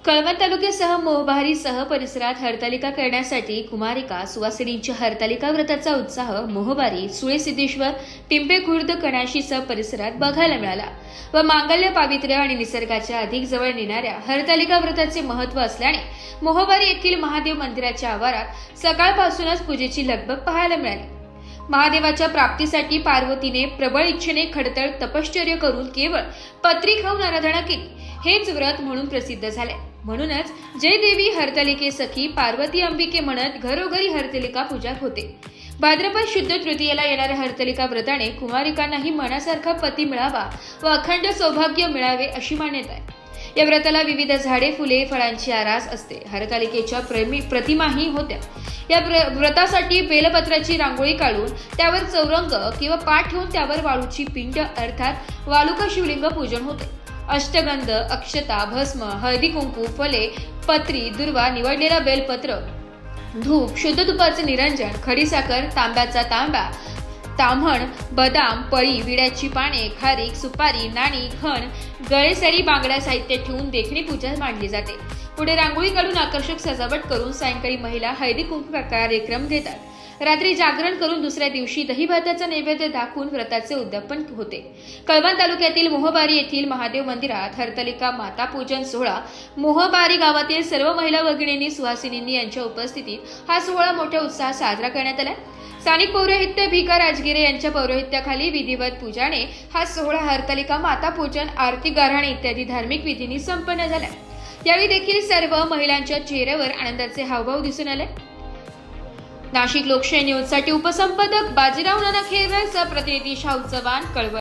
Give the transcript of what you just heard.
कळवण तालुक्यासह मोहबारीसह परिसरात हरतालिका करण्यासाठी कुमारिका सुवासिनींच्या हरतालिका व्रताचा उत्साह मोहबारी सुळे सिद्धेश्वर पिंपे खुर्द कणाशीसह परिसरात बघायला मिळाला व मांगल्य पावित्र्य आणि निसर्गाच्या अधिक जवळ नेणाऱ्या हरतालिका व्रताचे महत्त्व असल्याने मोहबारी येथील महादेव मंदिराच्या आवारात सकाळपासूनच पूजेची लगबग पाहायला मिळाली। महादेवाच्या प्राप्तीसाठी पार्वतीने प्रबळ इच्छेने खडतर तपश्चर्य करून केवळ पत्री खाऊन आराधना केली। हेच व्रत म्हणून प्रसिद्ध झाले। म्हणूनच जय देवी हरतालिके सखी पार्वती अंबिके म्हणत घरोघरी हरतालिका पूजा होते। भाद्रपद शुद्ध तृतीयेला येणाऱ्या हरतालिका व्रताने कुमारिकांनाही मनासारखा पती मिळावा व अखंड सौभाग्य मिळावे अशी मान्यता आहे। या व्रताला विविध झाडे फुले फळांची आरास असते। हरतालिकेच्या प्रतिमाही होत्या। या व्रतासाठी बेलपत्राची रांगोळी काढून त्यावर चौरंग किंवा पाट ठेवून त्यावर वाळूची पिंड अर्थात वालुका शिवलिंग पूजन होते। अष्टगंध अक्षता भस्म हळदी कुंकू फले पत्री दुर्वा निवडलेला बेलपत्र धूप शुद्ध तुपाचे निरंजन खडीसाखर तांब्याचा तांबा ताम्हण बदाम पळी विड्याची पाने खारीक सुपारी नाणी खण गळेसरी बांगड्या साहित्य ठेवून देखणी पूजा मांडली जाते। पुढे रांगोळी काढून आकर्षक सजावट करून सायंकाळी महिला हळदी कुंकू कार्यक्रम घेतात। रात्री जागरण करून दुसऱ्या दिवशी दही भाताचा नैवेद्य दाखवून व्रताचे उद्यापन होते। कळवण तालुक्यातील मोहबारी येथील महादेव मंदिरात हरतालिका माता पूजन सोहळा मोहबारी गावातील सर्व महिला भगिनींनी सुहासिनींनी यांच्या उपस्थितीत हा सोहळा मोठ्या उत्साहात साजरा करण्यात आला। स्थानिक पौरोहित्य भिका राजगिरे यांच्या पौरोहित्याखाली विधिवत पूजाने हा सोहळा हरतालिका माता पूजन आरती गारहाणे इत्यादी धार्मिक विधींनी संपन्न झाला। यावेळी देखील सर्व महिलांच्या चेहऱ्यावर आनंदाचे हावभाव दिसून आले। नाशिक लोकशाही न्यूज साठी उपसंपादक बाजीराव नाना खेरवार सह प्रतिनिधी शाहू चव्हाण कळवण।